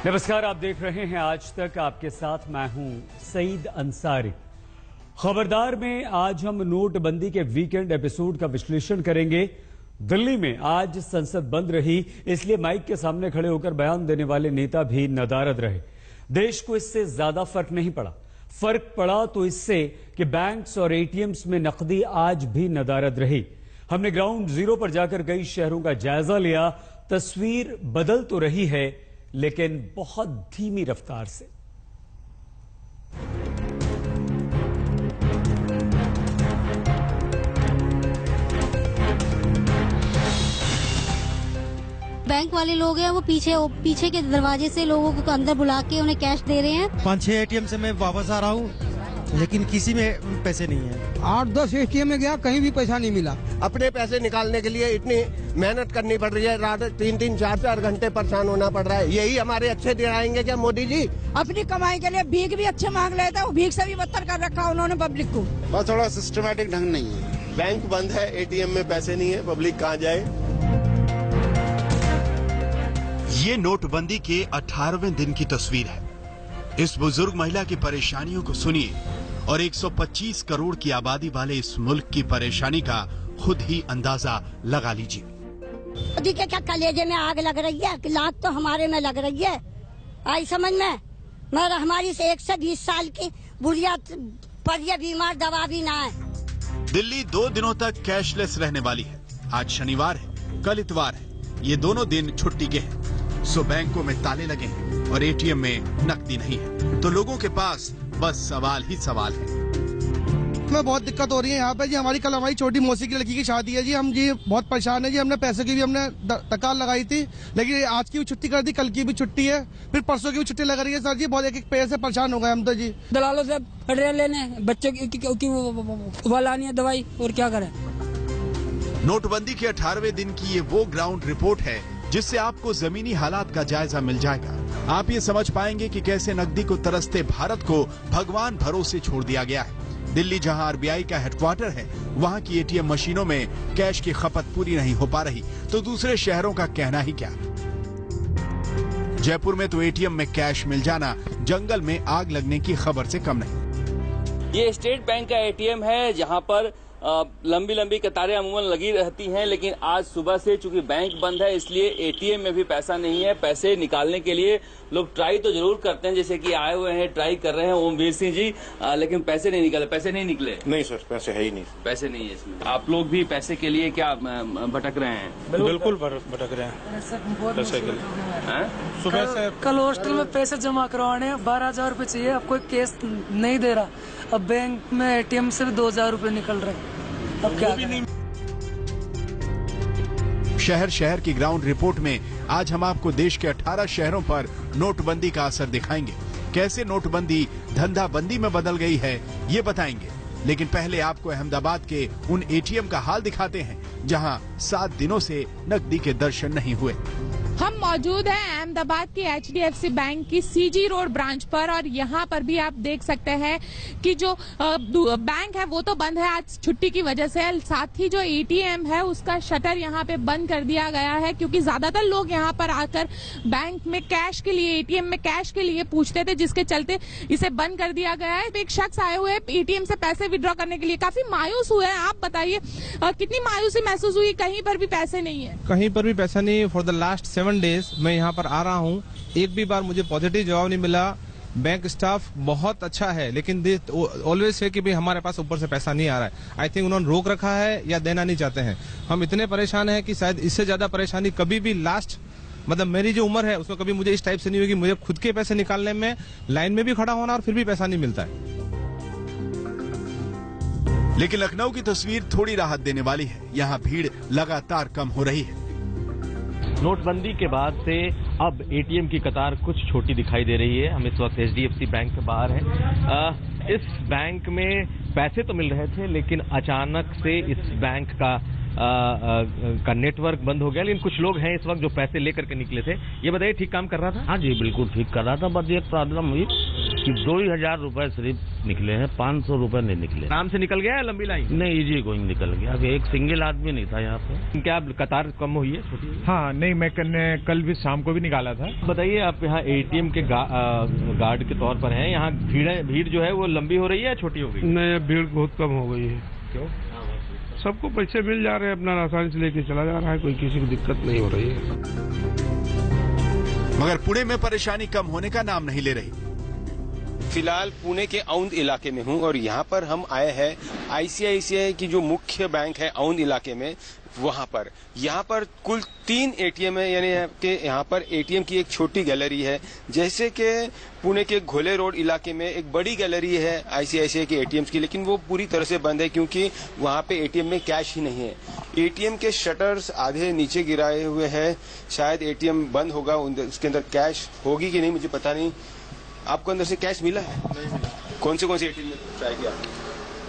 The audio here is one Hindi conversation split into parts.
नमस्कार, आप देख रहे हैं आज तक। आपके साथ मैं हूं सईद अंसारी। खबरदार में आज हम नोटबंदी के वीकेंड एपिसोड का विश्लेषण करेंगे। दिल्ली में आज संसद बंद रही, इसलिए माइक के सामने खड़े होकर बयान देने वाले नेता भी नदारद रहे। देश को इससे ज्यादा फर्क नहीं पड़ा। फर्क पड़ा तो इससे कि बैंक्स और एटीएम्स में नकदी आज भी नदारद रही। हमने ग्राउंड जीरो पर जाकर कई शहरों का जायजा लिया। तस्वीर बदल तो रही है, लेकिन बहुत धीमी रफ्तार से। बैंक वाले लोग हैं वो पीछे के दरवाजे से लोगों को अंदर बुला के उन्हें कैश दे रहे हैं। 5-6 एटीएम से मैं वापस आ रहा हूँ, लेकिन किसी में पैसे नहीं है। 8-10 एटीएम में गया, कहीं भी पैसा नहीं मिला। अपने पैसे निकालने के लिए इतनी मेहनत करनी पड़ रही है, रात 3-3, 4-4 घंटे परेशान होना पड़ रहा है। यही हमारे अच्छे दिन आएंगे क्या मोदी जी? अपनी कमाई के लिए भीख भी अच्छे मांग लेते हैं, भीख से भी बदतर कर रखा उन्होंने पब्लिक को। बस थोड़ा सिस्टमैटिक ढंग नहीं है। बैंक बंद है, एटीएम में पैसे नहीं है, पब्लिक कहाँ जाए? ये नोटबंदी के 18वें दिन की तस्वीर है। इस बुजुर्ग महिला की परेशानियों को सुनिए और 125 करोड़ की आबादी वाले इस मुल्क की परेशानी का खुद ही अंदाजा लगा लीजिए। मोदी के क्या कलेजे में आग लग रही है कि लात तो हमारे में लग रही है। आई समझ में? मगर हमारी से 120 साल की बुढ़िया पर ये बीमार, दवा भी ना है। दिल्ली 2 दिनों तक कैशलेस रहने वाली है। आज शनिवार है, कल इतवार है। ये दोनों दिन छुट्टी के हैं। सो बैंकों में ताले लगे हैं और एटीएम में नकदी नहीं है, तो लोगों के पास बस सवाल ही सवाल है। हमें बहुत दिक्कत हो रही है यहाँ पे जी। हमारी कल हमारी छोटी मौसी की लड़की की शादी है जी। हम जी बहुत परेशान है जी। हमने पैसे की भी हमने तकाल लगाई थी, लेकिन आज की भी छुट्टी कर दी, कल की भी छुट्टी है, फिर परसों की भी छुट्टी लग रही है सर जी। बहुत एक पैसे से परेशान हो गए हम तो जी। दलालों से फटे लेने बच्चों की वो लानी है दवाई, और क्या करें। नोटबंदी के 18वें दिन की ये वो ग्राउंड रिपोर्ट है जिससे आपको जमीनी हालात का जायजा मिल जाएगा। आप ये समझ पाएंगे कि कैसे नकदी को तरसते भारत को भगवान भरोसे छोड़ दिया गया है। दिल्ली जहां आरबीआई का हेडक्वार्टर है, वहां की एटीएम मशीनों में कैश की खपत पूरी नहीं हो पा रही, तो दूसरे शहरों का कहना ही क्या। जयपुर में तो एटीएम में कैश मिल जाना जंगल में आग लगने की खबर से कम नहीं। ये स्टेट बैंक का एटीएम है, जहां पर लंबी लंबी कतारें अमूमन लगी रहती हैं, लेकिन आज सुबह से चूंकि बैंक बंद है, इसलिए एटीएम में भी पैसा नहीं है। पैसे निकालने के लिए लोग ट्राई तो जरूर करते हैं, जैसे कि आए हुए हैं, ट्राई कर रहे हैं ओमवीर सिंह जी, लेकिन पैसे नहीं निकले। पैसे नहीं निकले? नहीं सर, पैसे है ही नहीं। पैसे नहीं है इसमें। आप लोग भी पैसे के लिए क्या भटक रहे हैं? बिल्कुल भटक रहे हैं पैसे के लिए। सुबह से कल हॉस्टल में पैसे जमा करवाने 12,000 रूपए चाहिए। अब कोई केस नहीं दे रहा। अब बैंक में एटीएम से भी 2,000 रूपए निकल रहे हैं। अब क्या करें? शहर शहर की ग्राउंड रिपोर्ट में आज हम आपको देश के 18 शहरों पर नोटबंदी का असर दिखाएंगे। कैसे नोटबंदी धंधाबंदी में बदल गई है, ये बताएंगे। लेकिन पहले आपको अहमदाबाद के उन एटीएम का हाल दिखाते हैं जहां 7 दिनों से नकदी के दर्शन नहीं हुए। हम मौजूद हैं अहमदाबाद की HDFC बैंक की CG रोड ब्रांच पर, और यहाँ पर भी आप देख सकते हैं कि जो बैंक है वो तो बंद है आज छुट्टी की वजह से। साथ ही जो ATM है उसका शटर यहाँ पे बंद कर दिया गया है, क्योंकि ज्यादातर लोग यहाँ पर आकर बैंक में कैश के लिए, ATM में कैश के लिए पूछते थे, जिसके चलते इसे बंद कर दिया गया है। एक शख्स आए हुए ATM से पैसे विड्रॉ करने के लिए, काफी मायूस हुए हैं। आप बताइए कितनी मायूसी महसूस हुई? कहीं पर भी पैसे नहीं है। कहीं पर भी पैसा नहीं। फॉर द लास्ट 7 डेज मैं यहाँ पर आ रहा हूँ, एक भी बार मुझे पॉजिटिव जवाब नहीं मिला। बैंक स्टाफ बहुत अच्छा है, लेकिन दे ऑलवेज है कि भाई हमारे पास ऊपर से पैसा नहीं आ रहा है। आई थिंक उन्होंने रोक रखा है या देना नहीं चाहते हैं। हम इतने परेशान हैं कि शायद इससे ज्यादा परेशानी कभी भी लास्ट, मतलब मेरी जो उम्र है उसमें कभी मुझे इस टाइप से नहीं हुई कि मुझे खुद के पैसे निकालने में लाइन में भी खड़ा होना और फिर भी पैसा नहीं मिलता है। लेकिन लखनऊ की तस्वीर थोड़ी राहत देने वाली है। यहाँ भीड़ लगातार कम हो रही है। नोटबंदी के बाद से अब एटीएम की कतार कुछ छोटी दिखाई दे रही है। हम इस वक्त HDFC बैंक के बाहर हैं। इस बैंक में पैसे तो मिल रहे थे, लेकिन अचानक से इस बैंक का नेटवर्क बंद हो गया। लेकिन कुछ लोग हैं इस वक्त जो पैसे लेकर के निकले थे। ये बताइए, ठीक काम कर रहा था? हाँ जी, बिल्कुल ठीक कर रहा था। बस एक प्रॉब्लम हुई 2,000 रुपए सिर्फ निकले हैं, 500 रुपए नहीं निकले। नाम से निकल गया है लंबी लाइन? नहीं, इजी गोइंग निकल गया। अब एक सिंगल आदमी नहीं था यहाँ पे। क्या कतार कम हुई है, छोटी? हाँ नहीं, मैं कल भी शाम को भी निकाला था। बताइए, आप यहाँ एटीएम के गार्ड के तौर पर हैं, यहाँ भीड़ जो है वो लंबी हो रही है या छोटी हो गई? नहीं, भीड़ बहुत कम हो गई है। क्यों? सबको पैसे मिल जा रहे हैं, अपना आसानी से लेके चला जा रहा है, कोई किसी को दिक्कत नहीं हो रही है। मगर पुणे में परेशानी कम होने का नाम नहीं ले रही। फिलहाल पुणे के औंध इलाके में हूं और यहां पर हम आए हैं आईसीआईसीआई की जो मुख्य बैंक है औंध इलाके में, वहां पर यहां पर कुल 3 एटीएम है, यानी कि यहां पर एटीएम की एक छोटी गैलरी है। जैसे कि पुणे के घोले रोड इलाके में एक बड़ी गैलरी है आईसीआईसीआई के एटीएम्स की, लेकिन वो पूरी तरह से बंद है क्योंकि वहां पे एटीएम में कैश ही नहीं है। एटीएम के शटर्स आधे नीचे गिराए हुए हैं, शायद एटीएम बंद होगा, उसके अंदर कैश होगी कि नहीं मुझे पता नहीं। आपको अंदर से कैश मिला है? नहीं मिला। कौन से एटीएम में ट्राई किया?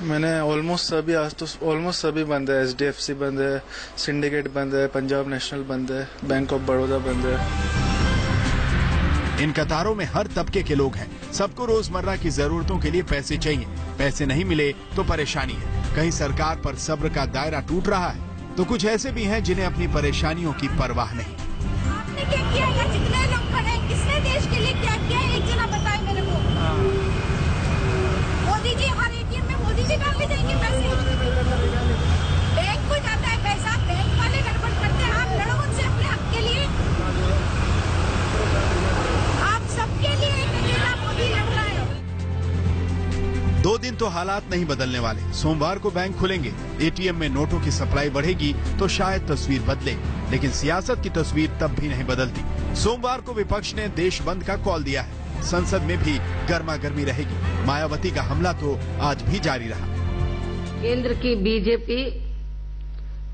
मैंने ऑलमोस्ट सभी, आज तो ऑलमोस्ट सभी बंद है। HDFC बंद है, सिंडिकेट बंद है, पंजाब नेशनल बंद है, बैंक ऑफ बड़ौदा बंद है। इन कतारों में हर तबके के लोग हैं। सबको रोजमर्रा की जरूरतों के लिए पैसे चाहिए। पैसे नहीं मिले तो परेशानी है। कहीं सरकार पर सब्र का दायरा टूट रहा है तो कुछ ऐसे भी हैं जिन्हें अपनी परेशानियों की परवाह नहीं। आपने क्या किया है? जितने लोग खड़े हैं, किसने देश के लिए क्या किया है? एक जना बताए मेरे को। मोदी जी हर एटीएम में मोदी जी डाल के देंगे पैसे। बैंक को जाता है पैसा, बैंक वाले गड़बड़ करते हैं। आप लड़ो उनसे अपने हक के लिए। आप सबके लिए एक अकेला मोदी लड़ रहा है। 2 दिन तो हालात नहीं बदलने वाले। सोमवार को बैंक खुलेंगे, एटीएम में नोटों की सप्लाई बढ़ेगी तो शायद तस्वीर बदले, लेकिन सियासत की तस्वीर तब भी नहीं बदलती। सोमवार को विपक्ष ने देश बंद का कॉल दिया है। संसद में भी गर्मा गर्मी रहेगी। मायावती का हमला तो आज भी जारी रहा। केंद्र की बीजेपी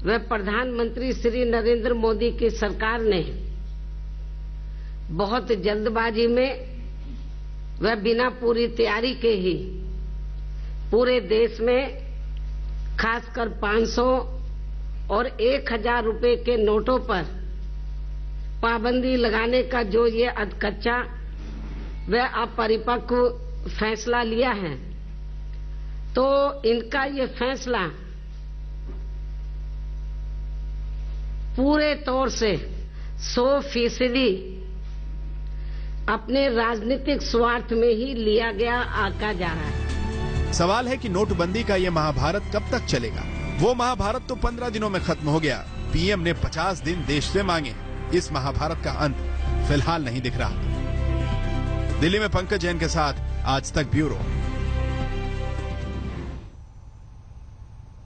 व प्रधानमंत्री श्री नरेंद्र मोदी की सरकार ने बहुत जल्दबाजी में व बिना पूरी तैयारी के ही पूरे देश में खासकर 500 और 1,000 रुपए के नोटों पर पाबंदी लगाने का जो ये अधकच्चा व अपरिपक्व फैसला लिया है, तो इनका ये फैसला पूरे तौर से 100% अपने राजनीतिक स्वार्थ में ही लिया गया आका जा रहा है। सवाल है कि नोटबंदी का ये महाभारत कब तक चलेगा? वो महाभारत तो 15 दिनों में खत्म हो गया। पीएम ने 50 दिन देश से मांगे। इस महाभारत का अंत फिलहाल नहीं दिख रहा। दिल्ली में पंकज जैन के साथ आज तक ब्यूरो।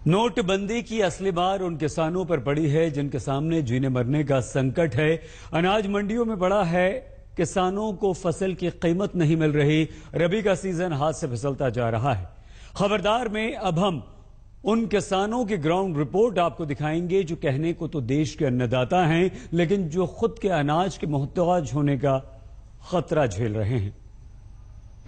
नोटबंदी की असली मार उन किसानों पर पड़ी है जिनके सामने जीने मरने का संकट है। अनाज मंडियों में पड़ा है, किसानों को फसल की कीमत नहीं मिल रही। रबी का सीजन हाथ से फिसलता जा रहा है। खबरदार में अब हम उन किसानों की ग्राउंड रिपोर्ट आपको दिखाएंगे जो कहने को तो देश के अन्नदाता हैं, लेकिन जो खुद के अनाज के मोहताज होने का खतरा झेल रहे हैं।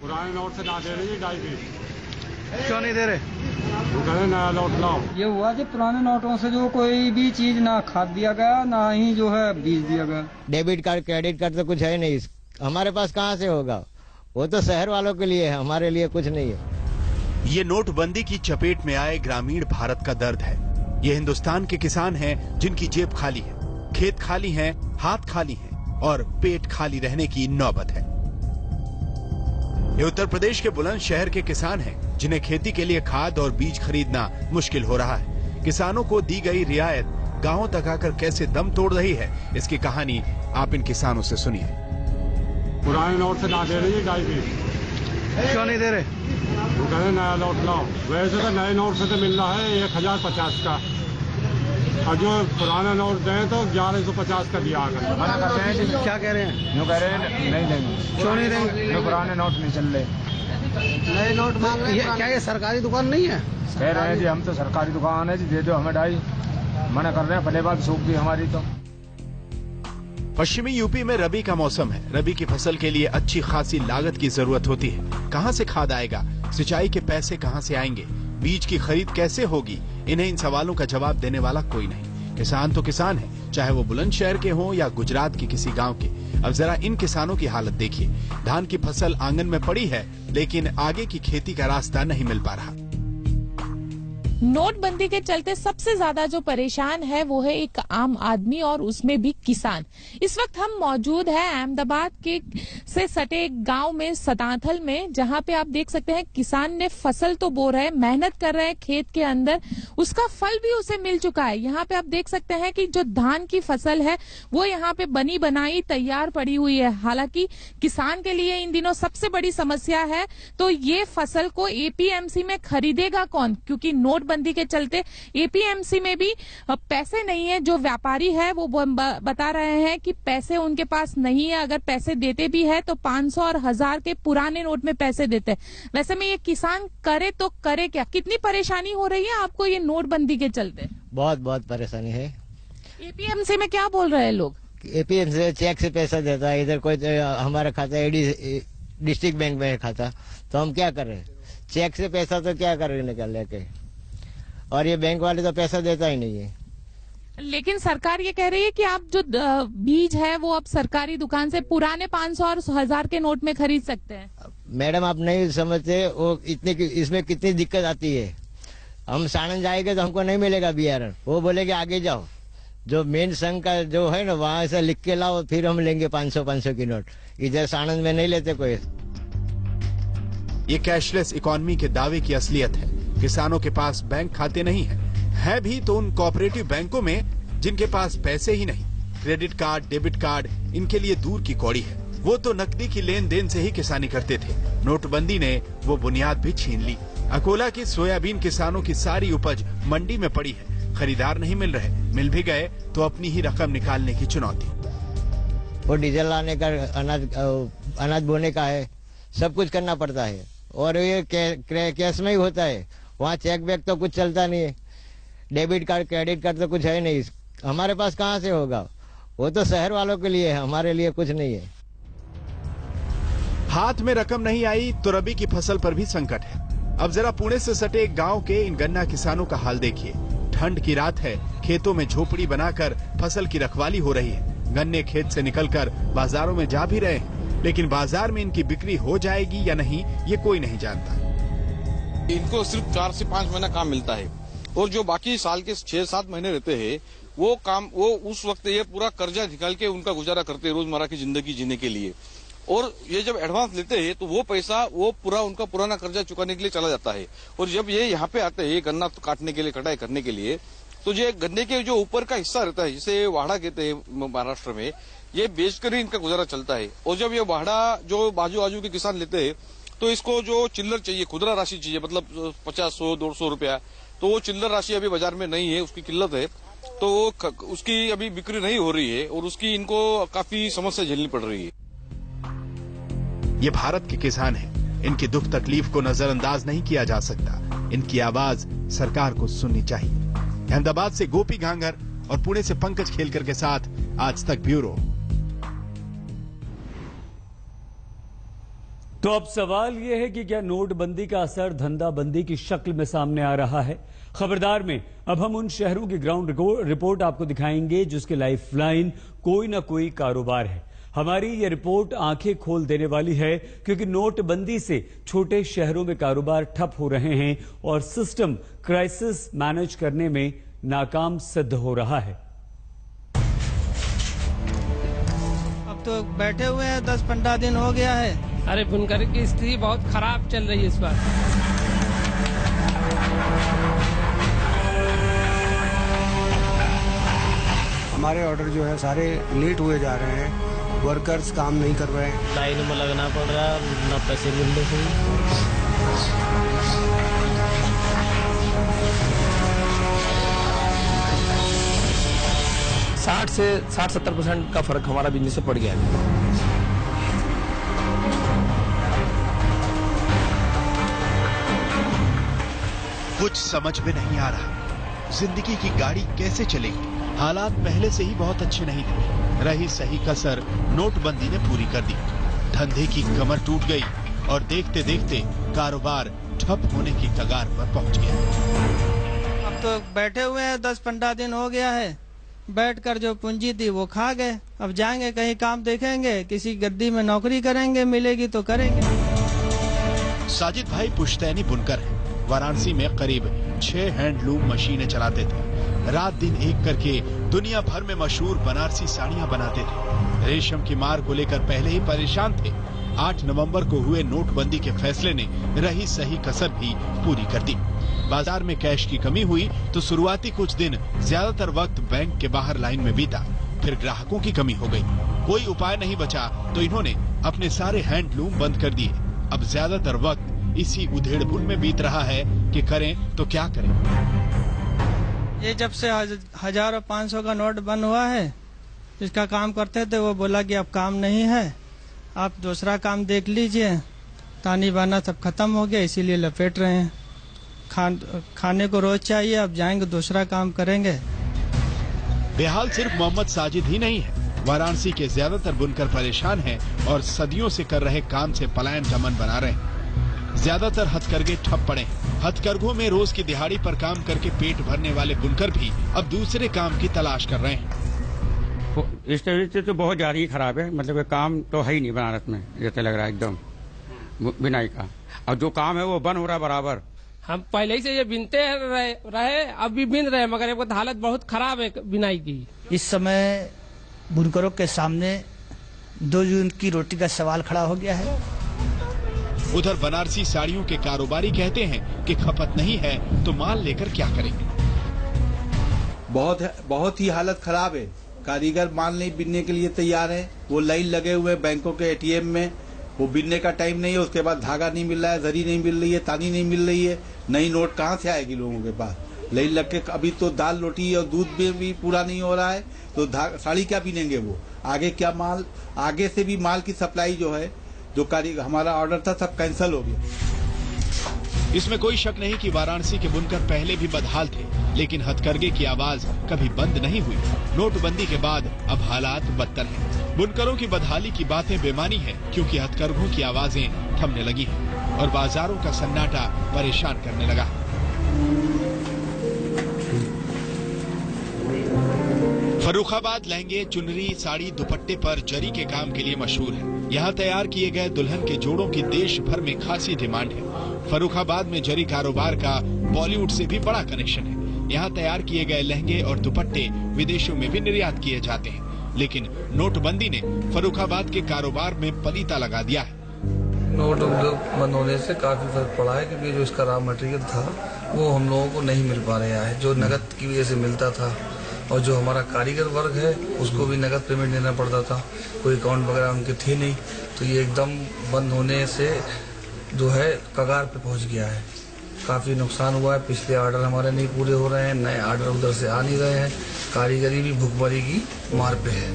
पुराने नोट से ना दे रही है, 2.5 क्यों नहीं दे रहे? वो कह रहे नया नोट लाओ। ये हुआ कि पुराने नोटों से जो कोई भी चीज ना खाद दिया गया, ना ही जो है बीज दिया गया। डेबिट कार्ड क्रेडिट कार्ड तो कुछ है नहीं, हमारे पास कहाँ से होगा? वो तो शहर वालों के लिए है, हमारे लिए कुछ नहीं है। ये नोटबंदी की चपेट में आए ग्रामीण भारत का दर्द है। ये हिंदुस्तान के किसान हैं जिनकी जेब खाली है, खेत खाली हैं, हाथ खाली हैं और पेट खाली रहने की नौबत है। ये उत्तर प्रदेश के बुलंदशहर के किसान हैं जिन्हें खेती के लिए खाद और बीज खरीदना मुश्किल हो रहा है। किसानों को दी गई रियायत गांवों तक आकर कैसे दम तोड़ रही है, इसकी कहानी आप इन किसानों से सुनिए। पुराने नोट से ना दे रही है, 2.5 क्यों नहीं दे रहे? वो कह रहे नया नोट लाओ। वैसे तो नए नोट से तो मिल रहा है 1050 का, और जो पुराना नोट दें तो 1150 का दिया कर। मना कर रहे हैं। क्या कह रहे हैं? यूँ कह रहे हैं नहीं देंगे। क्यों नहीं देंगे? जो पुराने नोट नहीं चल रहे। नए नोट मांग रहे हैं। क्या ये सरकारी दुकान नहीं है? कह रहे हैं जी हम तो सरकारी दुकान है जी, दे दो हमें 2.5। मना कर रहे हैं, पहले बात सूख गई हमारी तो। पश्चिमी यूपी में रबी का मौसम है। रबी की फसल के लिए अच्छी खासी लागत की जरूरत होती है। कहां से खाद आएगा? सिंचाई के पैसे कहां से आएंगे? बीज की खरीद कैसे होगी? इन्हें इन सवालों का जवाब देने वाला कोई नहीं, किसान तो किसान है, चाहे वो बुलंदशहर के हों या गुजरात के किसी गांव के। अब जरा इन किसानों की हालत देखिए। धान की फसल आंगन में पड़ी है, लेकिन आगे की खेती का रास्ता नहीं मिल पा रहा। नोटबंदी के चलते सबसे ज्यादा जो परेशान है वो है एक आम आदमी और उसमें भी किसान। इस वक्त हम मौजूद है अहमदाबाद के से सटे एक गांव में सतांथल में, जहां पे आप देख सकते हैं किसान ने फसल तो बो रहे हैं, मेहनत कर रहे हैं खेत के अंदर, उसका फल भी उसे मिल चुका है। यहाँ पे आप देख सकते हैं कि जो धान की फसल है वो यहाँ पे बनी बनाई तैयार पड़ी हुई है। हालांकि किसान के लिए इन दिनों सबसे बड़ी समस्या है तो ये फसल को एपीएमसी में खरीदेगा कौन, क्योंकि नोटबंदी के चलते एपीएमसी में भी पैसे नहीं है। जो व्यापारी है वो बता रहे हैं कि पैसे उनके पास नहीं है, अगर पैसे देते भी है तो 500 और 1000 के पुराने नोट में पैसे देते हैं। वैसे में ये किसान करे तो करे क्या, कितनी परेशानी हो रही है आपको ये नोटबंदी के चलते? बहुत परेशानी है। एपीएमसी में क्या बोल रहे हैं लोग? एपीएमसी चेक से पैसा देता है, इधर कोई हमारा खाता एडी डिस्ट्रिक्ट बैंक में खाता, तो हम क्या कर रहे हैं? चेक से पैसा तो क्या कर निकल लेके, और ये बैंक वाले तो पैसा देता ही नहीं है। लेकिन सरकार ये कह रही है कि आप जो बीज है वो आप सरकारी दुकान से पुराने 500 और 1000 के नोट में खरीद सकते हैं। मैडम आप नहीं समझते वो इसमें कितनी दिक्कत आती है। हम साणंद जाएंगे तो हमको नहीं मिलेगा बियारण, वो बोलेगे आगे जाओ, जो मेन संघ का जो है ना वहां से लिख के लाओ, फिर हम लेंगे 500 की नोट। इधर साणंद में नहीं लेते कोई। ये कैशलेस इकोनॉमी के दावे की असलियत है। किसानों के पास बैंक खाते नहीं है भी तो उन कोऑपरेटिव बैंकों में जिनके पास पैसे ही नहीं। क्रेडिट कार्ड, डेबिट कार्ड इनके लिए दूर की कौड़ी है। वो तो नकदी की लेन देन से ही किसानी करते थे। नोटबंदी ने वो बुनियाद भी छीन ली। अकोला की सोयाबीन किसानों की सारी उपज मंडी में पड़ी है, खरीदार नहीं मिल रहे, मिल भी गए तो अपनी ही रकम निकालने की चुनौती। वो डीजल लाने का, अनाज बोने का है, सब कुछ करना पड़ता है, और ये कैश में ही होता है। वहाँ चेक बैक तो कुछ चलता नहीं है, डेबिट कार्ड क्रेडिट कार्ड तो कुछ है नहीं, हमारे पास कहाँ से होगा? वो तो शहर वालों के लिए है, हमारे लिए कुछ नहीं है। हाथ में रकम नहीं आई तो रबी की फसल पर भी संकट है। अब जरा पुणे से सटे एक गांव के इन गन्ना किसानों का हाल देखिए। ठंड की रात है, खेतों में झोपड़ी बनाकर फसल की रखवाली हो रही है। गन्ने खेत से निकलकर बाजारों में जा भी रहे हैं, लेकिन बाजार में इनकी बिक्री हो जाएगी या नहीं ये कोई नहीं जानता। इनको सिर्फ 4 से 5 महीना काम मिलता है, और जो बाकी साल के 6-7 महीने रहते हैं वो उस वक्त ये पूरा कर्जा निकाल के उनका गुजारा करते हैं रोजमर्रा की जिंदगी जीने के लिए। और ये जब एडवांस लेते हैं तो वो पैसा वो पूरा उनका पुराना कर्जा चुकाने के लिए चला जाता है। और जब ये यहाँ पे आते हैं गन्ना काटने के लिए, कटाई करने के लिए, तो ये गन्ने के जो ऊपर का हिस्सा रहता है, जिसे वाड़ा कहते हैं महाराष्ट्र में, ये बेचकर ही इनका गुजारा चलता है। और जब ये वाड़ा जो बाजू बाजू के किसान लेते हैं तो इसको जो चिल्लर चाहिए, खुदरा राशि चाहिए, मतलब 50-100-150 रुपया, तो वो चिल्लर राशि अभी बाजार में नहीं है, उसकी किल्लत है, तो उसकी अभी बिक्री नहीं हो रही है और उसकी इनको काफी समस्या झेलनी पड़ रही है। ये भारत के किसान हैं, इनकी दुख तकलीफ को नजरअंदाज नहीं किया जा सकता। इनकी आवाज सरकार को सुननी चाहिए। अहमदाबाद से गोपी घांगर और पुणे से पंकज खेलकर के साथ आज तक ब्यूरो। तो अब सवाल यह है कि क्या नोटबंदी का असर धंधाबंदी की शक्ल में सामने आ रहा है? खबरदार में अब हम उन शहरों की ग्राउंड रिपोर्ट आपको दिखाएंगे जिसके लाइफलाइन कोई ना कोई कारोबार है। हमारी ये रिपोर्ट आंखें खोल देने वाली है, क्योंकि नोटबंदी से छोटे शहरों में कारोबार ठप हो रहे हैं और सिस्टम क्राइसिस मैनेज करने में नाकाम सिद्ध हो रहा है। अब तो बैठे हुए हैं, 10-15 दिन हो गया है। अरे बुनकर की स्थिति बहुत खराब चल रही है इस बार। हमारे ऑर्डर जो है सारे लेट हुए जा रहे हैं, वर्कर्स काम नहीं कर रहे हैं, लाइन में लगना पड़ रहा है, ना पैसे मिल रहे हैं। 60 से 60-70% का फर्क हमारा बिजनेस से पड़ गया है। कुछ समझ में नहीं आ रहा, जिंदगी की गाड़ी कैसे चलेगी। हालात पहले से ही बहुत अच्छे नहीं थे। रही सही कसर नोटबंदी ने पूरी कर दी। धंधे की कमर टूट गई और देखते देखते कारोबार ठप होने की कगार पर पहुंच गया। अब तो बैठे हुए हैं, 10-15 दिन हो गया है। बैठकर जो पूंजी थी वो खा गए। अब जाएंगे कहीं काम देखेंगे, किसी गद्दी में नौकरी करेंगे, मिलेगी तो करेंगे। साजिद भाई पुश्तैनी बुनकर हैं। वाराणसी में करीब 6 हैंडलूम मशीनें चलाते थे। रात दिन एक करके दुनिया भर में मशहूर बनारसी साड़ियां बनाते थे। रेशम की मार को लेकर पहले ही परेशान थे। 8 नवंबर को हुए नोटबंदी के फैसले ने रही सही कसर भी पूरी कर दी। बाजार में कैश की कमी हुई तो शुरुआती कुछ दिन ज्यादातर वक्त बैंक के बाहर लाइन में बीता। फिर ग्राहकों की कमी हो गई। कोई उपाय नहीं बचा तो इन्होंने अपने सारे हैंडलूम बंद कर दिए। अब ज्यादातर वक्त इसी उधेड़-बुन में बीत रहा है कि करें तो क्या करें। ये जब से 1000 और 500 का नोट बंद हुआ है, जिसका काम करते थे वो बोला कि अब काम नहीं है, आप दूसरा काम देख लीजिए। तानी बाना सब खत्म हो गया, इसीलिए लपेट रहे हैं। खाने को रोज चाहिए, अब जाएंगे दूसरा काम करेंगे। बेहाल सिर्फ मोहम्मद साजिद ही नहीं है। वाराणसी के ज्यादातर बुनकर परेशान हैं और सदियों से कर रहे काम से पलायन का मन बना रहे हैं। ज्यादातर हथकरघे ठप पड़े। हथकरघों में रोज की दिहाड़ी पर काम करके पेट भरने वाले बुनकर भी अब दूसरे काम की तलाश कर रहे हैं। इस तरह से तो बहुत ज्यादा ही खराब है। मतलब काम तो है ही नहीं बनारस में, जैसे लग रहा है एकदम बिनाई का। और जो काम है वो बंद हो रहा है बराबर। हम पहले ही से ये बिनते रहे अब भी बिन रहे, मगर एक हालत बहुत खराब है बिनाई की। इस समय बुनकरों के सामने 2 जून की रोटी का सवाल खड़ा हो गया है। उधर बनारसी साड़ियों के कारोबारी कहते हैं कि खपत नहीं है तो माल लेकर क्या करेंगे। बहुत ही हालत खराब है। कारीगर माल नहीं बिनने के लिए तैयार है। वो लाइन लगे हुए बैंकों के ATM में, वो बिनने का टाइम नहीं है। उसके बाद धागा नहीं मिल रहा है, जरी नहीं मिल रही है, तानी नहीं मिल रही है। नई नोट कहाँ से आएगी लोगों के पास। लाइन लग के अभी तो दाल रोटी और दूध भी पूरा नहीं हो रहा है, तो साड़ी क्या बिनेंगे वो। आगे क्या माल, आगे से भी माल की सप्लाई जो है, जो हमारा ऑर्डर था सब कैंसिल हो गया। इसमें कोई शक नहीं कि वाराणसी के बुनकर पहले भी बदहाल थे, लेकिन हथकरघे की आवाज कभी बंद नहीं हुई। नोटबंदी के बाद अब हालात बदतर हैं। बुनकरों की बदहाली की बातें बेमानी है, क्योंकि हथकरघों की आवाजें थमने लगी हैं और बाजारों का सन्नाटा परेशान करने लगा। फर्रुखाबाद लहंगे, चुनरी, साड़ी, दुपट्टे पर जरी के काम के लिए मशहूर है। यहाँ तैयार किए गए दुल्हन के जोड़ों की देश भर में खासी डिमांड है। फर्रुखाबाद में जरी कारोबार का बॉलीवुड से भी बड़ा कनेक्शन है। यहाँ तैयार किए गए लहंगे और दुपट्टे विदेशों में भी निर्यात किए जाते हैं, लेकिन नोटबंदी ने फर्रुखाबाद के कारोबार में पलीता लगा दिया है। नोट बंद होने से काफी फर्क पड़ा है, क्योंकि जो इसका रॉ मटेरियल था वो हम लोगों को नहीं मिल पा रहा है, जो नकद की वजह से मिलता था। और जो हमारा कारीगर वर्ग है उसको भी नकद पेमेंट देना पड़ता था, कोई अकाउंट वगैरह उनकी थी नहीं। तो ये एकदम बंद होने से जो है कगार पे पहुंच गया है। काफी नुकसान हुआ है। पिछले ऑर्डर हमारे नहीं पूरे हो रहे हैं, नए ऑर्डर उधर से आ नहीं रहे हैं। कारीगरी भी भुखमरी की मार पे है।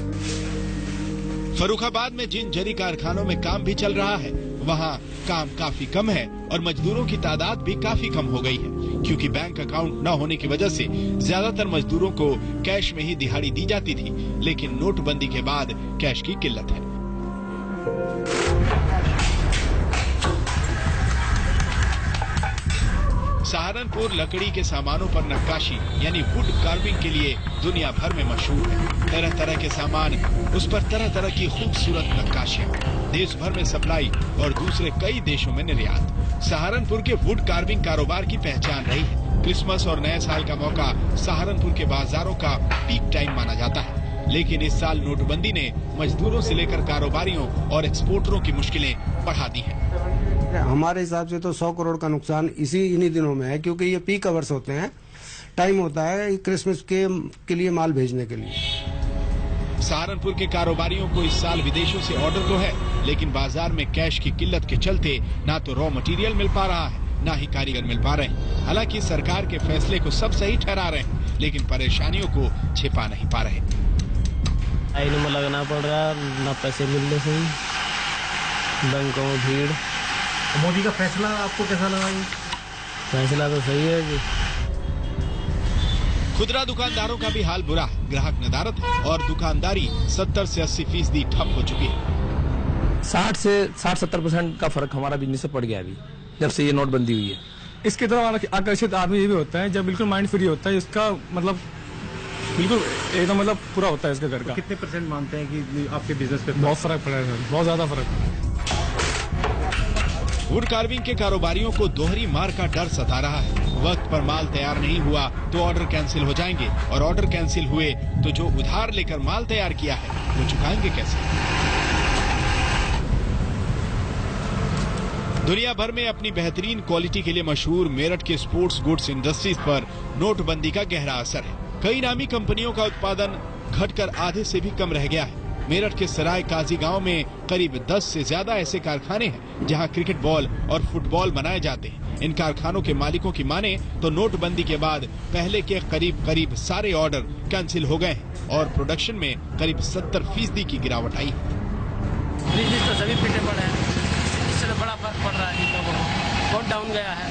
फर्रुखाबाद में जिन जरी कारखानों में काम भी चल रहा है, वहाँ काम काफी कम है और मजदूरों की तादाद भी काफी कम हो गई है, क्योंकि बैंक अकाउंट न होने की वजह से ज्यादातर मजदूरों को कैश में ही दिहाड़ी दी जाती थी, लेकिन नोटबंदी के बाद कैश की किल्लत है। सहारनपुर लकड़ी के सामानों पर नक्काशी यानी वुड कार्विंग के लिए दुनिया भर में मशहूर है। तरह तरह के सामान, उस पर तरह तरह की खूबसूरत नक्काशियां, देश भर में सप्लाई और दूसरे कई देशों में निर्यात। सहारनपुर के वुड कार्विंग कारोबार की पहचान रही है। क्रिसमस और नए साल का मौका सहारनपुर के बाजारों का पीक टाइम माना जाता है, लेकिन इस साल नोटबंदी ने मजदूरों से लेकर कारोबारियों और एक्सपोर्टरों की मुश्किलें बढ़ा दी हैं। हमारे हिसाब से तो 100 करोड़ का नुकसान इन्हीं दिनों में है, क्योंकि ये पीक आवर्स होते हैं, टाइम होता है क्रिसमस के लिए माल भेजने के लिए। सहारनपुर के कारोबारियों को इस साल विदेशों से ऑर्डर तो है, लेकिन बाजार में कैश की किल्लत के चलते ना तो रॉ मटेरियल मिल पा रहा है, ना ही कारीगर मिल पा रहे हैं। हालांकि सरकार के फैसले को सब सही ठहरा रहे हैं, लेकिन परेशानियों को छिपा नहीं पा रहे। लाइन में लगना पड़ रहा, ना पैसे मिल रहे सही, बैंकों में भीड़। मोदी का फैसला आपको कैसा लगा? फैसला तो सही है जी। खुदरा दुकानदारों का भी हाल बुरा है। ग्राहक नदारत और दुकानदारी 70 से 80% ठप हो चुकी है। 60 से 60-70% का फर्क हमारा बिजनेस से पड़ गया अभी, जब से ये नोटबंदी हुई है। इसकी तरफ आकर्षित आदमी ये भी होता है जब बिल्कुल माइंड फ्री होता है, इसका मतलब बिल्कुल एकदम मतलब पूरा होता है इसका घर का। कितने % मानते हैं कि आपके बिजनेस पे बहुत फर्क पड़ा है सर, बहुत ज्यादा फर्क। वुड कार्विंग के कारोबारियों को दोहरी मार का डर सता रहा है। वक्त पर माल तैयार नहीं हुआ तो ऑर्डर कैंसिल हो जाएंगे, और ऑर्डर कैंसिल हुए तो जो उधार लेकर माल तैयार किया है वो चुकाएंगे कैसे। दुनिया भर में अपनी बेहतरीन क्वालिटी के लिए मशहूर मेरठ के स्पोर्ट्स गुड्स इंडस्ट्रीज पर नोटबंदी का गहरा असर है। कई नामी कंपनियों का उत्पादन घटकर आधे से भी कम रह गया है। मेरठ के सराय काजी गांव में करीब 10 से ज्यादा ऐसे कारखाने हैं जहां क्रिकेट बॉल और फुटबॉल बनाए जाते हैं। इन कारखानों के मालिकों की माने तो नोटबंदी के बाद पहले के करीब सारे ऑर्डर कैंसिल हो गए हैं और प्रोडक्शन में करीब 70% की गिरावट आई है। बिजनेस तो सभी पिटे पड़े हैं, इससे तो बड़ा फर्क पड़ रहा है, बहुत डाउन गया है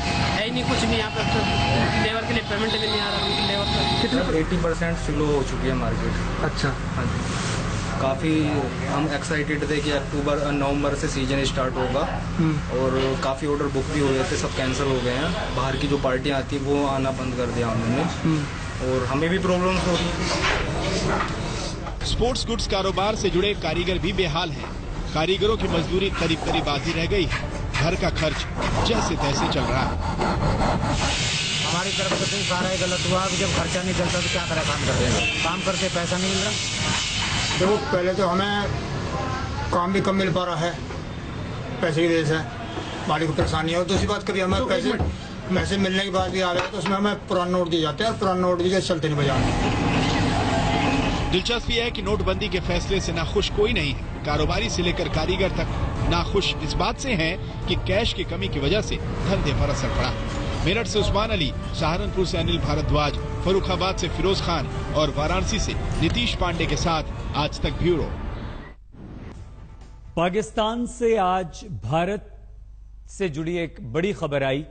नहीं कुछ भी। यहाँ पर तो लेबर के लिए पेमेंट भी नहीं आ रहा लेबर का। कितना 80% स्लो हो चुकी है मार्केट। अच्छा, हाँ जी, काफ़ी हम एक्साइटेड थे कि नवंबर से सीजन स्टार्ट होगा और काफ़ी ऑर्डर बुक भी हो गए थे, सब कैंसिल हो गए हैं। बाहर की जो पार्टियाँ आती हैं वो आना बंद कर दिया हमने और हमें भी प्रॉब्लम्स हो रही। स्पोर्ट्स गुड्स कारोबार से जुड़े कारीगर भी बेहाल हैं। कारीगरों की मजदूरी करीब आधी रह गई है। घर का खर्च जैसे तैसे चल रहा है। हमारी तरफ से सारा गलत हुआ कि जब खर्चा नहीं चलता तो क्या करें, काम करते हैं, काम करके पैसा नहीं मिल रहा। देखो पहले तो हमें काम भी कम मिल पा रहा है पैसे की वजह से, मालिक को परेशानी है। और दूसरी बात कभी हमें पैसे मिलने के बाद भी आ रहे हैं तो उसमें हमें पुराने नोट दिए जाते हैं और पुराने नोट भी चलते नहीं बाजार में। दिलचस्पी है कि नोटबंदी के फैसले से नाखुश कोई नहीं है। कारोबारी से लेकर कारीगर तक नाखुश इस बात से हैं कि कैश की कमी की वजह से धंधे पर असर पड़ा। मेरठ से उस्मान अली, सहारनपुर से अनिल भारद्वाज, फर्रुखाबाद से फिरोज खान और वाराणसी से नीतीश पांडे के साथ आज तक ब्यूरो। पाकिस्तान से आज भारत से जुड़ी एक बड़ी खबर आई।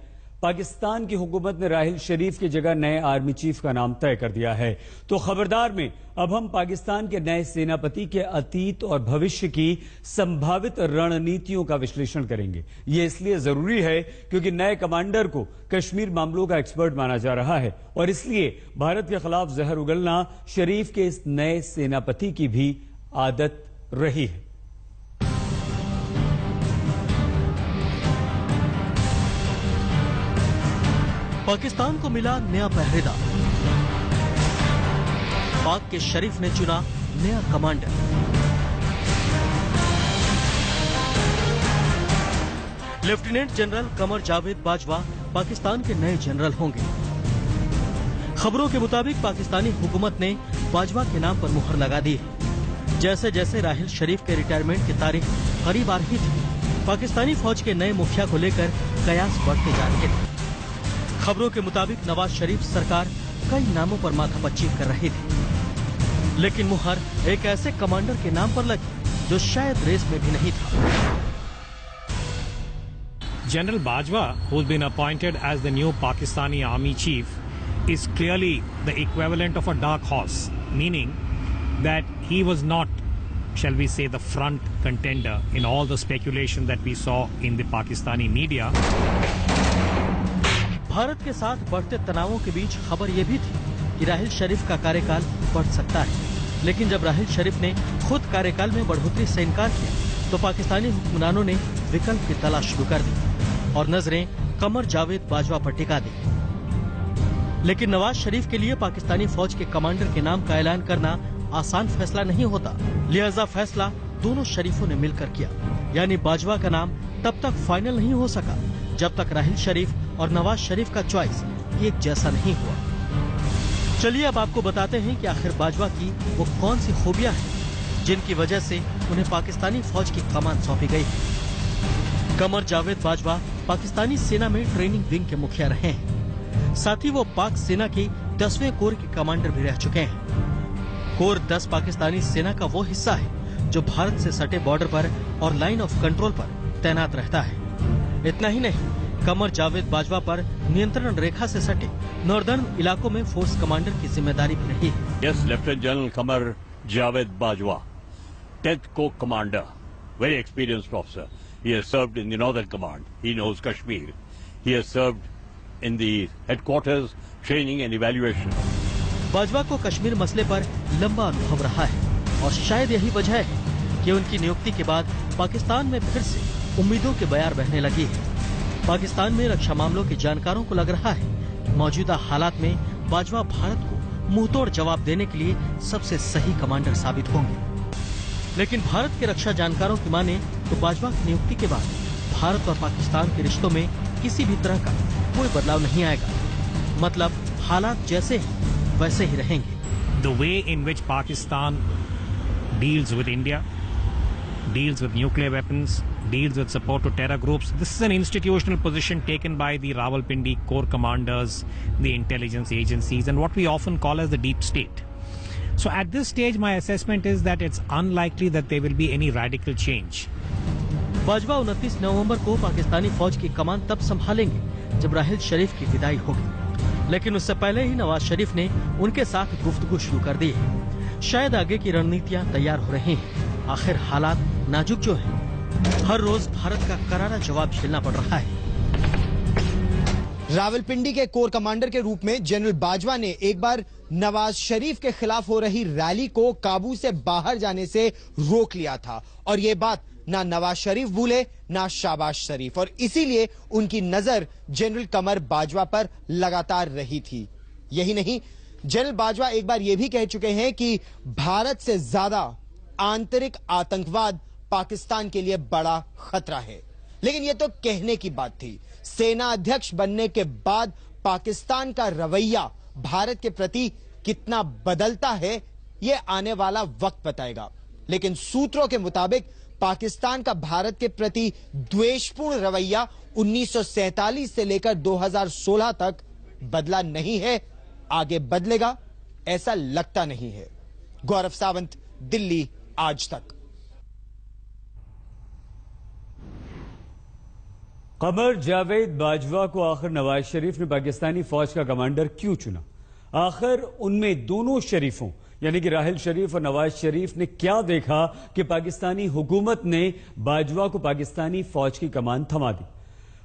पाकिस्तान की हुकूमत ने राहिल शरीफ की जगह नए आर्मी चीफ का नाम तय कर दिया है। तो खबरदार में अब हम पाकिस्तान के नए सेनापति के अतीत और भविष्य की संभावित रणनीतियों का विश्लेषण करेंगे। ये इसलिए जरूरी है क्योंकि नए कमांडर को कश्मीर मामलों का एक्सपर्ट माना जा रहा है और इसलिए भारत के खिलाफ जहर उगलना शरीफ के इस नए सेनापति की भी आदत रही है। पाकिस्तान को मिला नया पहरेदार। पाक के शरीफ ने चुना नया commander. Lieutenant general Qamar Javed Bajwa Pakistan के नए जनरल होंगे। खबरों के मुताबिक पाकिस्तानी हुकूमत ने बाजवा के नाम पर मुहर लगा दी है। जैसे जैसे राहिल शरीफ के रिटायरमेंट की तारीख करीब आ रही थी, पाकिस्तानी फौज के नए मुखिया को लेकर कयास बढ़ते जा रहे थे। खबरों के मुताबिक नवाज शरीफ सरकार कई नामों पर माथापच्ची कर रही थी, लेकिन मुहर एक ऐसे कमांडर के नाम पर लगी जो शायद रेस में भी नहीं था। General Bajwa, who's been appointed as the new Pakistani army chief, is clearly the equivalent of a dark horse, meaning that he was not, shall we say, the front contender in all the speculation that we saw in the Pakistani media. Bharat के साथ बढ़ते तनावों के बीच खबर यह भी थी कि राहिल शरीफ का कार्यकाल बढ़ सकता है, लेकिन जब राहिल शरीफ ने खुद कार्यकाल में बढ़ोतरी से इनकार किया तो पाकिस्तानी हुक्मरानों ने विकल्प की तलाश शुरू कर दी और नजरें कमर जावेद बाजवा पर टिका दी। लेकिन नवाज शरीफ के लिए पाकिस्तानी फौज के कमांडर के नाम का ऐलान करना आसान फैसला नहीं होता, लिहाजा फैसला दोनों शरीफों ने मिलकर किया। यानी बाजवा का नाम तब तक फाइनल नहीं हो सका जब तक राहिल शरीफ और नवाज शरीफ का चॉइस एक जैसा नहीं हुआ। चलिए अब आपको बताते हैं कि आखिर बाजवा की वो कौन सी खूबियां हैं जिनकी वजह से उन्हें पाकिस्तानी फौज की कमान सौंपी गई है। कमर जावेद बाजवा पाकिस्तानी सेना में ट्रेनिंग विंग के मुखिया रहे हैं। साथ ही वो पाक सेना की 10वें कोर के कमांडर भी रह चुके हैं। कोर 10 पाकिस्तानी सेना का वो हिस्सा है जो भारत से सटे बॉर्डर पर और लाइन ऑफ कंट्रोल पर तैनात रहता है। इतना ही नहीं, कमर जावेद बाजवा पर नियंत्रण रेखा से सटे नॉर्दर्न इलाकों में फोर्स कमांडर की जिम्मेदारी भी रही है। Yes, Lieutenant General Qamar Javed Bajwa, 10th Corps Commander, very experienced officer. He has served in the Northern Command. He knows Kashmir. He has served in the headquarters, training and evaluation. Bajwa को कश्मीर मसले पर लंबा अनुभव रहा है और शायद यही वजह है कि उनकी नियुक्ति के बाद पाकिस्तान में फिर से उम्मीदों के बयार बहने लगी है। पाकिस्तान में रक्षा मामलों के जानकारों को लग रहा है कि मौजूदा हालात में बाजवा भारत को मुंहतोड़ जवाब देने के लिए सबसे सही कमांडर साबित होंगे। लेकिन भारत के रक्षा जानकारों की माने तो बाजवा की नियुक्ति के बाद भारत और पाकिस्तान के रिश्तों में किसी भी तरह का कोई बदलाव नहीं आएगा। मतलब हालात जैसे हैं वैसे ही रहेंगे। The way in which Pakistan deals with India, deals with nuclear weapons, deals with support to terror groups, this is an institutional position taken by the Rawalpindi Corps commanders, the intelligence agencies, and what we often call as the deep state. So at this stage, my assessment is that it's unlikely that there will be any radical change. Bajwa 29 नवंबर को पाकिस्तानी फौज की कमान तब संभालेंगे जब राहिल शरीफ की विदाई होगी, लेकिन उससे पहले ही नवाज शरीफ ने उनके साथ गुफ्तगू शुरू कर दी है। शायद आगे की रणनीतियां तैयार हो रही हैं। आखिर हालात नाजुक जो है, हर रोज भारत का करारा जवाब झेलना पड़ रहा है। रावलपिंडी के कोर कमांडर के रूप में जनरल बाजवा ने एक बार नवाज शरीफ के खिलाफ हो रही रैली को काबू से बाहर जाने से रोक लिया था और ये बात ना नवाज शरीफ भूले ना शाहबाज शरीफ, और इसीलिए उनकी नजर जनरल कमर बाजवा पर लगातार रही थी। यही नहीं, जनरल बाजवा एक बार यह भी कह चुके हैं कि भारत से ज्यादा आंतरिक आतंकवाद पाकिस्तान के लिए बड़ा खतरा है। लेकिन यह तो कहने की बात थी। सेना अध्यक्ष बनने के बाद पाकिस्तान का रवैया भारत के प्रति कितना बदलता है, यह आने वाला वक्त बताएगा। लेकिन सूत्रों के मुताबिक पाकिस्तान का भारत के प्रति द्वेषपूर्ण रवैया 1947 से लेकर 2016 तक बदला नहीं है, आगे बदलेगा ऐसा लगता नहीं है। गौरव सावंत, दिल्ली, आज तक। कमर जावेद बाजवा को आखिर नवाज शरीफ ने पाकिस्तानी फौज का कमांडर क्यों चुना? आखिर उनमें दोनों शरीफों यानी कि राहिल शरीफ और नवाज शरीफ ने क्या देखा कि पाकिस्तानी हुकूमत ने बाजवा को पाकिस्तानी फौज की कमान थमा दी?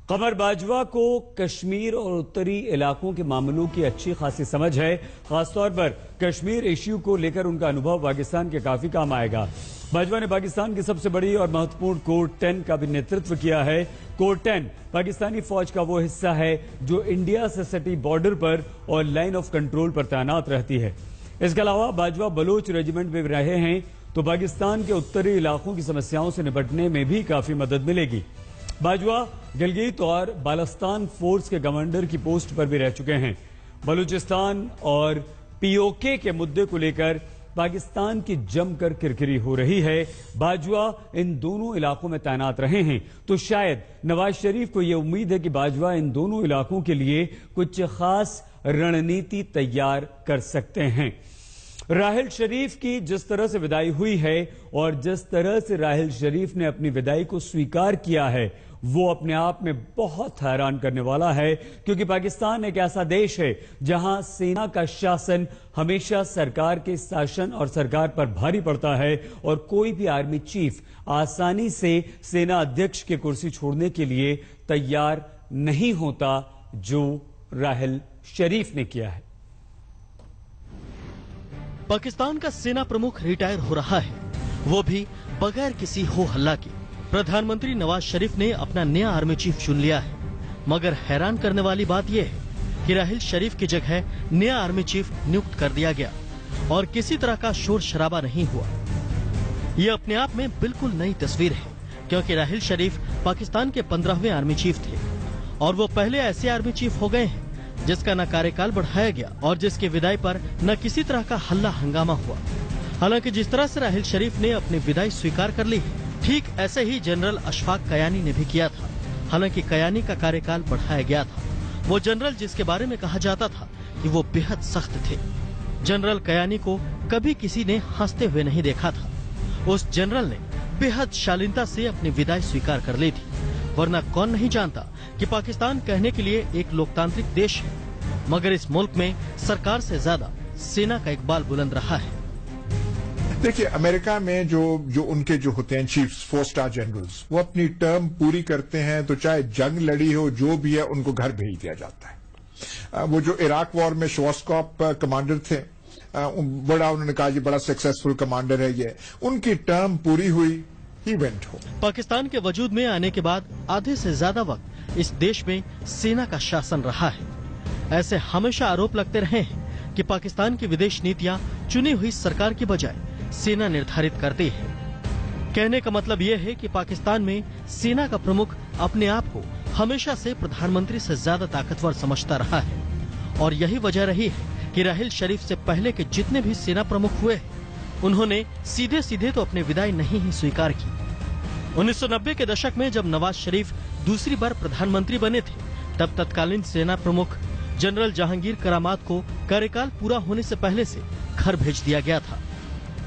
कमर बाजवा को कश्मीर और उत्तरी इलाकों के मामलों की अच्छी खासी समझ है। खासतौर पर कश्मीर इश्यू को लेकर उनका अनुभव पाकिस्तान के काफी काम आएगा। बाजवा ने पाकिस्तान की सबसे बड़ी और महत्वपूर्ण कोर 10 का भी नेतृत्व किया है। कोर 10 पाकिस्तानी फौज का वो हिस्सा है जो इंडिया से सटी बॉर्डर पर और लाइन ऑफ कंट्रोल पर तैनात रहती है। इसके अलावा बाजवा बलोच रेजिमेंट में रहे हैं तो पाकिस्तान के उत्तरी इलाकों की समस्याओं से निपटने में भी काफी मदद मिलेगी। बाजवा गिलगित और बाल्टिस्तान फोर्स के कमांडर की पोस्ट पर भी रह चुके हैं। बलूचिस्तान और पीओके के मुद्दे को लेकर पाकिस्तान की जमकर किरकिरी हो रही है। बाजवा इन दोनों इलाकों में तैनात रहे हैं तो शायद नवाज शरीफ को यह उम्मीद है कि बाजवा इन दोनों इलाकों के लिए कुछ खास रणनीति तैयार कर सकते हैं। राहिल शरीफ की जिस तरह से विदाई हुई है और जिस तरह से राहिल शरीफ ने अपनी विदाई को स्वीकार किया है, वो अपने आप में बहुत हैरान करने वाला है, क्योंकि पाकिस्तान एक ऐसा देश है जहां सेना का शासन हमेशा सरकार के शासन और सरकार पर भारी पड़ता है और कोई भी आर्मी चीफ आसानी से सेना अध्यक्ष की कुर्सी छोड़ने के लिए तैयार नहीं होता, जो राहिल शरीफ ने किया है। पाकिस्तान का सेना प्रमुख रिटायर हो रहा है, वो भी बगैर किसी हो हल्ला के। प्रधानमंत्री नवाज शरीफ ने अपना नया आर्मी चीफ चुन लिया है, मगर हैरान करने वाली बात यह है कि राहिल शरीफ की जगह नया आर्मी चीफ नियुक्त कर दिया गया और किसी तरह का शोर शराबा नहीं हुआ। ये अपने आप में बिल्कुल नई तस्वीर है, क्योंकि राहिल शरीफ पाकिस्तान के 15वें आर्मी चीफ थे और वो पहले ऐसे आर्मी चीफ हो गए हैं जिसका न कार्यकाल बढ़ाया गया और जिसकी विदाई पर न किसी तरह का हल्ला हंगामा हुआ। हालांकि जिस तरह से राहिल शरीफ ने अपनी विदाई स्वीकार कर ली है, ठीक ऐसे ही जनरल अशफाक कयानी ने भी किया था। हालांकि कयानी का कार्यकाल बढ़ाया गया था। वो जनरल जिसके बारे में कहा जाता था कि वो बेहद सख्त थे। जनरल कयानी को कभी किसी ने हंसते हुए नहीं देखा था। उस जनरल ने बेहद शालीनता से अपनी विदाई स्वीकार कर ली थी, वरना कौन नहीं जानता कि पाकिस्तान कहने के लिए एक लोकतांत्रिक देश है, मगर इस मुल्क में सरकार से ज्यादा सेना का इकबाल बुलंद रहा है। देखिए, अमेरिका में जो उनके जो होते हैं चीफ्स, 4 स्टार जनरल्स, वो अपनी टर्म पूरी करते हैं तो चाहे जंग लड़ी हो, जो भी है, उनको घर भेज दिया जाता है। वो जो इराक वॉर में शवास्कॉप कमांडर थे, बड़ा उन्होंने कहा ये बड़ा सक्सेसफुल कमांडर है, ये उनकी टर्म पूरी हुई, ही वेंट होम। पाकिस्तान के वजूद में आने के बाद आधे से ज्यादा वक्त इस देश में सेना का शासन रहा है। ऐसे हमेशा आरोप लगते रहे हैं कि पाकिस्तान की विदेश नीतियां चुनी हुई सरकार की बजाय सेना निर्धारित करती है। कहने का मतलब ये है कि पाकिस्तान में सेना का प्रमुख अपने आप को हमेशा से प्रधानमंत्री से ज्यादा ताकतवर समझता रहा है और यही वजह रही है कि राहिल शरीफ से पहले के जितने भी सेना प्रमुख हुए उन्होंने सीधे सीधे तो अपनी विदाई नहीं ही स्वीकार की। 1990 के दशक में जब नवाज शरीफ दूसरी बार प्रधानमंत्री बने थे तब तत्कालीन सेना प्रमुख जनरल जहांगीर करामात को कार्यकाल पूरा होने से पहले से घर भेज दिया गया था।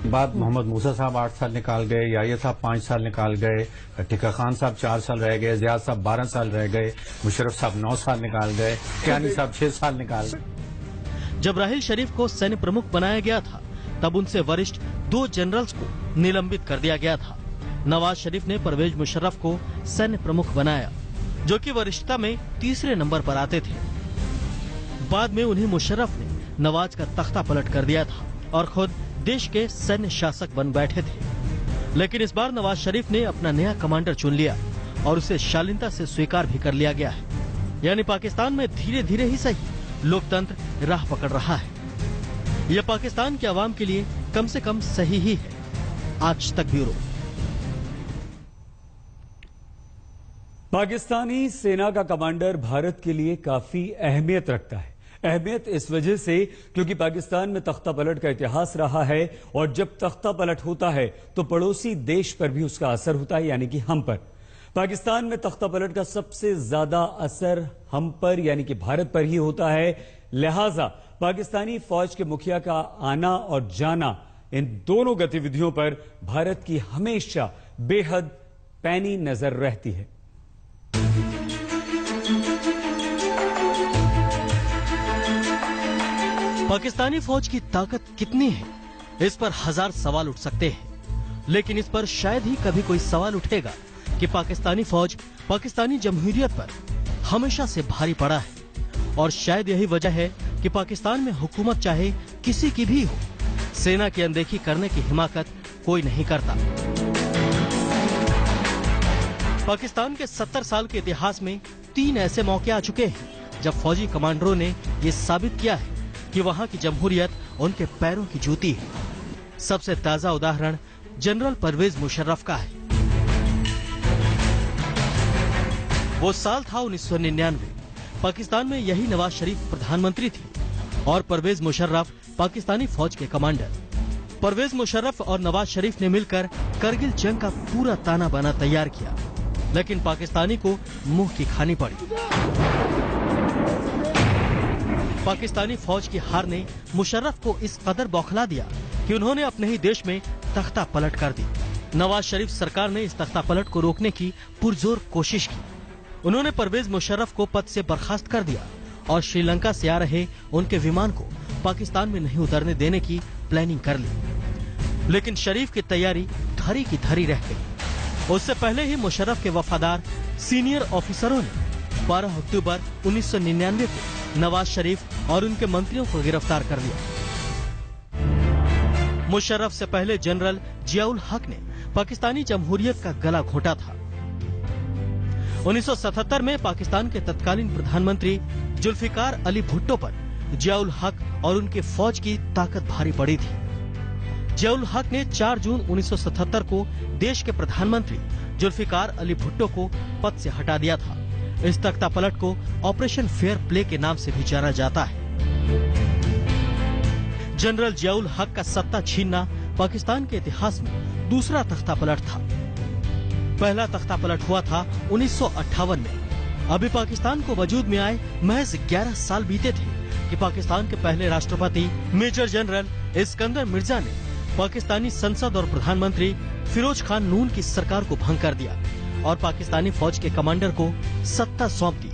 बाद मोहम्मद मूसा साहब 8 साल निकाल गए, याहिया साहब 5 साल निकाल गए, टिक्का खान साहब 4 साल रह गए, ज़ियाद साहब 12 साल रह गए, मुशर्रफ साहब 9 साल निकाल गए, कियानी साहब 6 साल निकाल गए। जब राहिल शरीफ को सैन्य प्रमुख बनाया गया था तब उनसे वरिष्ठ 2 जनरल्स को निलंबित कर दिया गया था। नवाज शरीफ ने परवेज मुशर्रफ को सैन्य प्रमुख बनाया, जो कि वरिष्ठता में तीसरे नंबर पर आते थे। बाद में उन्हीं मुशर्रफ ने नवाज का तख्ता पलट कर दिया था और खुद देश के सैन्य शासक बन बैठे थे। लेकिन इस बार नवाज शरीफ ने अपना नया कमांडर चुन लिया और उसे शालीनता से स्वीकार भी कर लिया गया है। यानी पाकिस्तान में धीरे धीरे ही सही लोकतंत्र राह पकड़ रहा है। यह पाकिस्तान के अवाम के लिए कम से कम सही ही है। आज तक ब्यूरो। पाकिस्तानी सेना का कमांडर भारत के लिए काफी अहमियत रखता है। अहमियत इस वजह से क्योंकि पाकिस्तान में तख्ता पलट का इतिहास रहा है और जब तख्ता पलट होता है तो पड़ोसी देश पर भी उसका असर होता है, यानी कि हम पर। पाकिस्तान में तख्ता पलट का सबसे ज्यादा असर हम पर यानी कि भारत पर ही होता है। लिहाजा पाकिस्तानी फौज के मुखिया का आना और जाना, इन दोनों गतिविधियों पर भारत की हमेशा बेहद पैनी नजर रहती है। पाकिस्तानी फौज की ताकत कितनी है, इस पर हजार सवाल उठ सकते हैं, लेकिन इस पर शायद ही कभी कोई सवाल उठेगा कि पाकिस्तानी फौज पाकिस्तानी जमहूरियत पर हमेशा से भारी पड़ा है। और शायद यही वजह है कि पाकिस्तान में हुकूमत चाहे किसी की भी हो, सेना की अनदेखी करने की हिमाकत कोई नहीं करता। पाकिस्तान के 70 साल के इतिहास में 3 ऐसे मौके आ चुके हैं जब फौजी कमांडरों ने ये साबित किया है कि वहां की जमहूरियत उनके पैरों की जूती है। सबसे ताजा उदाहरण जनरल परवेज मुशर्रफ का है। वो साल था 1999। पाकिस्तान में यही नवाज शरीफ प्रधानमंत्री थे और परवेज मुशर्रफ पाकिस्तानी फौज के कमांडर। परवेज मुशर्रफ और नवाज शरीफ ने मिलकर करगिल जंग का पूरा ताना बाना तैयार किया, लेकिन पाकिस्तानी को मुंह की खानी पड़ी। पाकिस्तानी फौज की हार ने मुशर्रफ को इस कदर बौखला दिया कि उन्होंने अपने ही देश में तख्ता पलट कर दी। नवाज शरीफ सरकार ने इस तख्ता पलट को रोकने की पुरजोर कोशिश की। उन्होंने परवेज मुशर्रफ को पद से बर्खास्त कर दिया और श्रीलंका से आ रहे उनके विमान को पाकिस्तान में नहीं उतरने देने की प्लानिंग कर ली। लेकिन शरीफ की तैयारी धरी की धरी रह गई। उससे पहले ही मुशर्रफ के वफादार सीनियर ऑफिसरों ने 12 अक्टूबर 1999 को नवाज शरीफ और उनके मंत्रियों को गिरफ्तार कर लिया। मुशर्रफ से पहले जनरल जियाउल हक ने पाकिस्तानी जमहूरियत का गला घोटा था। 1977 में पाकिस्तान के तत्कालीन प्रधानमंत्री जुल्फिकार अली भुट्टो पर जियाउल हक और उनके फौज की ताकत भारी पड़ी थी। जियाउल हक ने 4 जून 1977 को देश के प्रधानमंत्री जुल्फिकार अली भुट्टो को पद से हटा दिया था। इस तख्ता पलट को ऑपरेशन फेयर प्ले के नाम से भी जाना जाता है। जनरल जियाउल हक का सत्ता छीनना पाकिस्तान के इतिहास में दूसरा तख्ता पलट था। पहला तख्ता पलट हुआ था 1958 में। अभी पाकिस्तान को वजूद में आए महज 11 साल बीते थे कि पाकिस्तान के पहले राष्ट्रपति मेजर जनरल इस्कंदर मिर्जा ने पाकिस्तानी संसद और प्रधानमंत्री फिरोज खान नून की सरकार को भंग कर दिया और पाकिस्तानी फौज के कमांडर को सत्ता सौंप दी।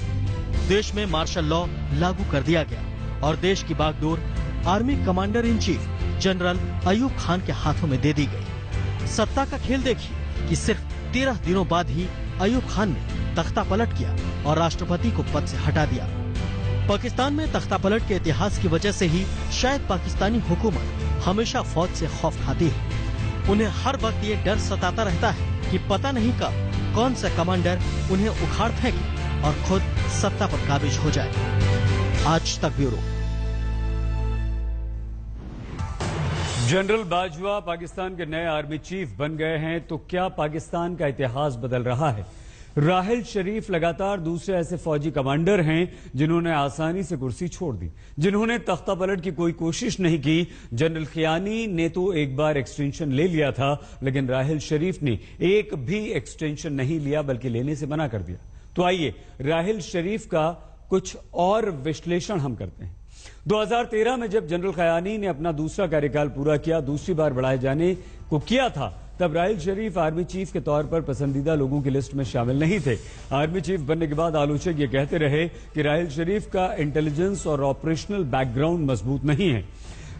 देश में मार्शल लॉ लागू कर दिया गया और देश की बागडोर army commander in chief general Ayub Khan के हाथों में दे दी गई। सत्ता का खेल देखिए कि सिर्फ 13 दिनों बाद ही अयूब खान ने तख्ता पलट किया और राष्ट्रपति को पद से हटा दिया। पाकिस्तान में तख्तापलट के इतिहास की वजह से ही शायद पाकिस्तानी हुकूमत हमेशा फौज से खौफ खाती है। उन्हें हर वक्त ये डर सताता रहता है कि पता नहीं कब कौन सा कमांडर उन्हें उखाड़ फेंके और खुद सत्ता पर काबिज हो जाए। आज तक ब्यूरो। जनरल बाजवा पाकिस्तान के नए आर्मी चीफ बन गए हैं, तो क्या पाकिस्तान का इतिहास बदल रहा है? राहिल शरीफ लगातार दूसरे ऐसे फौजी कमांडर हैं जिन्होंने आसानी से कुर्सी छोड़ दी, जिन्होंने तख्तापलट की कोई कोशिश नहीं की। जनरल खियानी ने तो एक बार एक्सटेंशन ले लिया था, लेकिन राहिल शरीफ ने एक भी एक्सटेंशन नहीं लिया, बल्कि लेने से मना कर दिया। तो आइए राहिल शरीफ का कुछ और विश्लेषण हम करते हैं। 2013 में जब जनरल खयानी ने अपना दूसरा कार्यकाल पूरा किया, दूसरी बार बढ़ाए जाने को किया था, तब राहिल शरीफ आर्मी चीफ के तौर पर पसंदीदा लोगों की लिस्ट में शामिल नहीं थे। आर्मी चीफ बनने के बाद आलोचक ये कहते रहे कि राहिल शरीफ का इंटेलिजेंस और ऑपरेशनल बैकग्राउंड मजबूत नहीं है।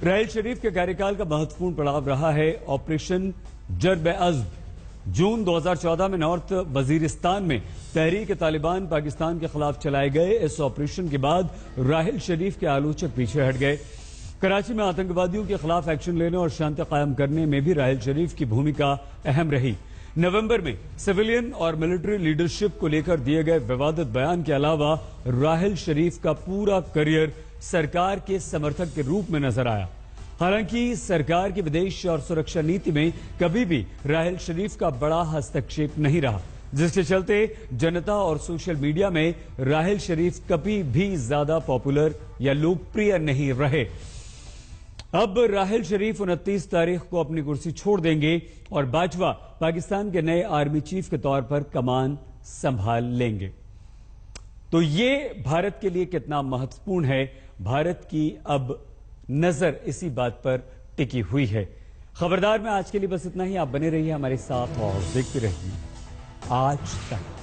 राहिल शरीफ के कार्यकाल का महत्वपूर्ण पड़ाव रहा है ऑपरेशन जर्ब-ए-अज़्ब। जून 2014 में नॉर्थ वजीरिस्तान में तहरीक तालिबान पाकिस्तान के खिलाफ चलाए गए इस ऑपरेशन के बाद राहिल शरीफ के आलोचक पीछे हट गए। कराची में आतंकवादियों के खिलाफ एक्शन लेने और शांति कायम करने में भी राहिल शरीफ की भूमिका अहम रही। नवंबर में सिविलियन और मिलिट्री लीडरशिप को लेकर दिए गए विवादित बयान के अलावा राहिल शरीफ का पूरा करियर सरकार के समर्थक के रूप में नजर आया। हालांकि सरकार की विदेश और सुरक्षा नीति में कभी भी राहिल शरीफ का बड़ा हस्तक्षेप नहीं रहा, जिसके चलते जनता और सोशल मीडिया में राहिल शरीफ कभी भी ज्यादा पॉपुलर या लोकप्रिय नहीं रहे। अब राहिल शरीफ 29 तारीख को अपनी कुर्सी छोड़ देंगे और बाजवा पाकिस्तान के नए आर्मी चीफ के तौर पर कमान संभाल लेंगे। तो ये भारत के लिए कितना महत्वपूर्ण है, भारत की अब नजर इसी बात पर टिकी हुई है। खबरदार में आज के लिए बस इतना ही। आप बने रहिए हमारे साथ और देखते रहिए आज तक।